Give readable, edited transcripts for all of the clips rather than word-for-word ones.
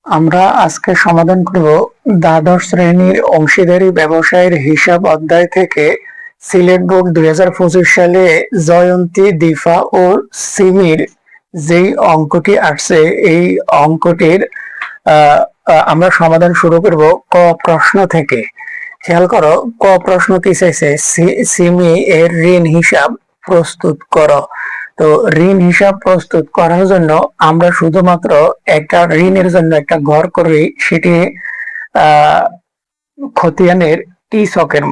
আমরা আজকে সমাধান করব দ্বাদশ শ্রেণীর অংশীদারি ব্যবসায়ের হিসাব অধ্যায় থেকে সিলেট বোর্ড 2025 সালে জয়ন্তী, দীপা ও সিমির যেই অঙ্কটি আসছে এই অঙ্কটির আমরা সমাধান শুরু করব ক প্রশ্ন থেকে। খেয়াল করো, ক প্রশ্ন কি চাইছে, সিমি এর ঋণ হিসাব প্রস্তুত করো। তো ঋণ হিসাব প্রস্তুত করার জন্য আমরা শুধুমাত্র একটা ঋণের জন্য একটা ঘর করি, সেটি খতিয়ানের টি ছকের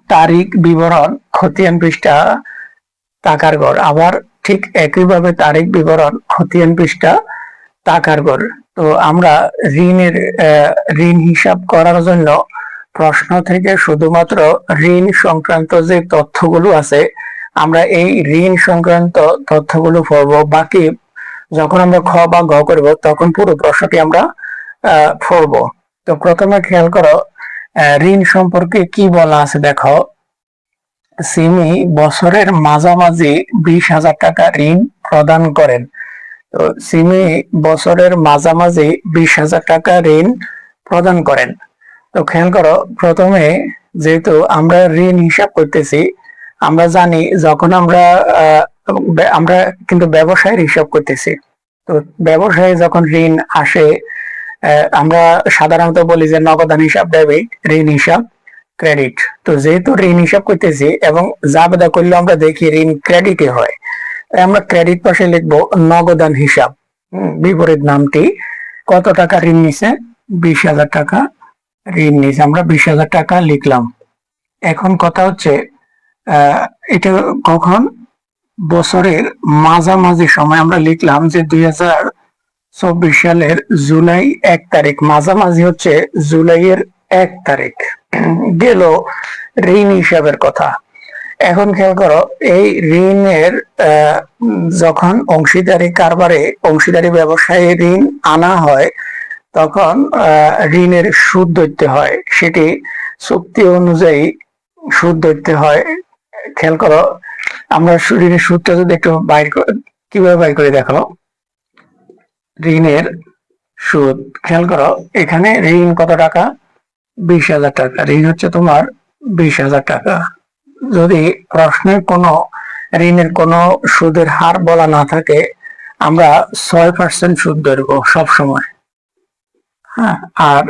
তারিখ বিবরণ খতিয়ান পৃষ্ঠা টাকার ঘর, আবার ঠিক একইভাবে তারিখ বিবরণ খতিয়ান পৃষ্ঠা টাকার ঘর। তো আমরা ঋণ হিসাব করার জন্য প্রশ্ন থেকে শুধুমাত্র ঋণ সংক্রান্ত যে তথ্যগুলো আছে আমরা এই ঋণ সংক্রান্ত তথ্যগুলো পড়বো, বাকি যখন আমরা খ বা গ করব তখন পুরো প্রশ্নটি আমরা পড়বো। তো প্রথমে খেয়াল করো ঋণ সম্পর্কে কি বলা আছে। দেখো, সিমি বছরের মাঝামাঝি 20,000 টাকা ঋণ প্রদান করেন। তো সিমি বছরের মাঝামাঝি 20,000 টাকা ঋণ প্রদান করেন। তো খেয়াল করো, প্রথমে যেহেতু আমরা ঋণ হিসাব করতেছি, আমরা জানি যখন আমরা কিন্তু ব্যবসায়ের হিসাব করতেছি। তো ব্যবসায়ে যখন ঋণ আসে আমরা সাধারণত বলি যে নগদান হিসাব ডেবিট, ঋণ হিসাব ক্রেডিট। তো যেহেতু ঋণ হিসাব করতেছি এবং জাবেদা করলে আমরা দেখি ঋণ ক্রেডিটে হয়, আমরা ক্রেডিট পাশে লিখবো নগদান হিসাব। বিপরীত নামটি কত টাকা ঋণ নিছে, 20,000 টাকা ঋণ নিছে, আমরা 20,000 টাকা লিখলাম। এখন কথা হচ্ছে এটা কখন, বছরের মাঝামাঝি সময় আমরা লিখলাম যে 2024 সালের জুলাই 1 তারিখ, মাঝামাঝি হচ্ছে জুলাইয়ের 1 তারিখ গেল ঋণ হিসাবের কথা। এখন খেয়াল করো, এই ঋণের যখন অংশীদারি কারবারে অংশীদারি ব্যবসায় ঋণ আনা হয় তখন ঋণের সুদ ধরতে হয়, সেটি চুক্তি অনুযায়ী সুদ ধরতে হয়। খেয়াল করো, আমরা ঋণের সুদটা যদি একটু কিভাবে বাইর করে দেখো, ঋণের সুদ খেয়াল করো, এখানে ঋণ কত টাকা, 20,000 টাকা, ঋণ হচ্ছে তোমার 20,000 টাকা। যদি প্রশ্নে কোনো ঋণের কোনো সুদের হার বলা না থাকে আমরা 6% সুদ ধরবো সবসময়। হ্যাঁ, আর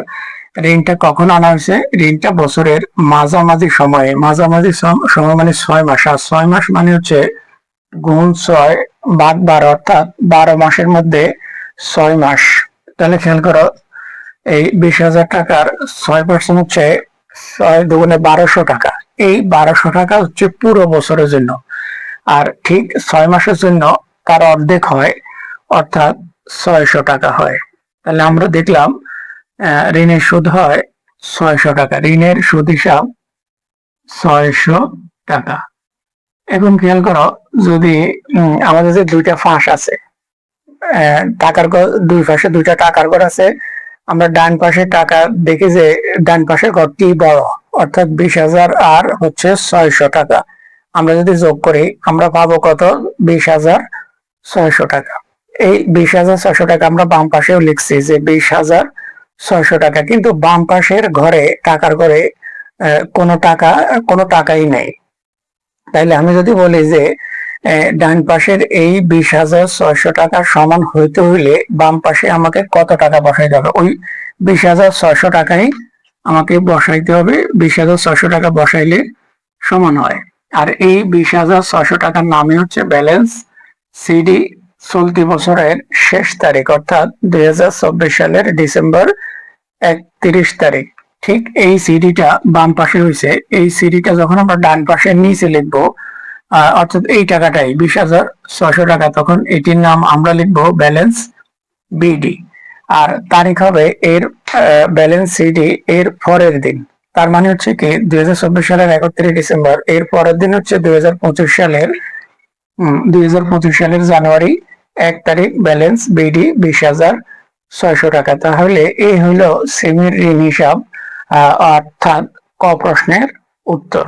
ঋণটা কখন আনা হয়েছে, ঋণটা বছরের মাঝামাঝি সময়ে, মাঝামাঝি সময় মানে 6 মাস, আর 6 মাস মানে হচ্ছে গুণ 6 ভাগ 12, অর্থাৎ 12 মাসের মধ্যে 6 মাস। তাহলে খেয়াল করো, এই 20,000 টাকার 6% হচ্ছে 6 দুগুণে 1200 টাকা। এই 1200 টাকা হচ্ছে পুরো বছরের জন্য, আর ঠিক 6 মাসের জন্য তার অর্ধেক হয়, অর্থাৎ 600 টাকা হয়। তাহলে আমরা দেখলাম ঋণের সুদ হয় 600 টাকা, ঋণের সুদ হিসাব 600 টাকা। এখন খেয়াল করো, যদি আমাদের যে দুইটা ফাঁস আছে, টাকার দুই পাশে দুইটা টাকার ঘর আছে, আমরা ডান পাশে টাকা দেখি যে ডান পাশের ঘরটি বড়, অর্থাৎ 20,000 আর হচ্ছে 600 টাকা। আমরা যদি যোগ করি আমরা পাবো কত, 20,600 টাকা। এই 20,600 টাকা আমরা বাম পাশেও লিখছি যে 20,600 টাকা, কিন্তু বাম পাশের ঘরে টাকার ঘরে কোনো টাকাই নেই। তাইলে আমি যদি বলি যে ডান পাশের এই 20,600 টাকা সমান হইতে হইলে বাম পাশে আমাকে কত টাকা বসাইতে হবে, ওই 20,600 টাকাই আমাকে বসাইতে হবে। 20,600 টাকা বসাইলে সমান হয়, আর এই 20,600 টাকার নামই হচ্ছে ব্যালেন্স সিডি চলতি বছরের শেষ তারিখ, অর্থাৎ 2024 সালের ডিসেম্বর 31 তারিখ। ঠিক এই সিডিটা বাম পাশে হয়েছে, এই সিডিটা যখন আমরা ডান পাশে নিচে লিখবো, অর্থাৎ এই টাকাটাই 20,600 টাকা, তখন এটির নাম আমরা লিখবো ব্যালেন্স বিডি, আর তারিখ হবে এর ব্যালেন্স সিডি এর পরের দিন। তার মানে হচ্ছে কি 2024 সালের 31 ডিসেম্বর, এর পরের দিন হচ্ছে 2025 সালের জানুয়ারি 1 তারিখ, ব্যালেন্স বিডি 20,600 টাকা। তাহলে এই হইল সিমির ঋণ হিসাব, অর্থাৎ ক প্রশ্নের উত্তর।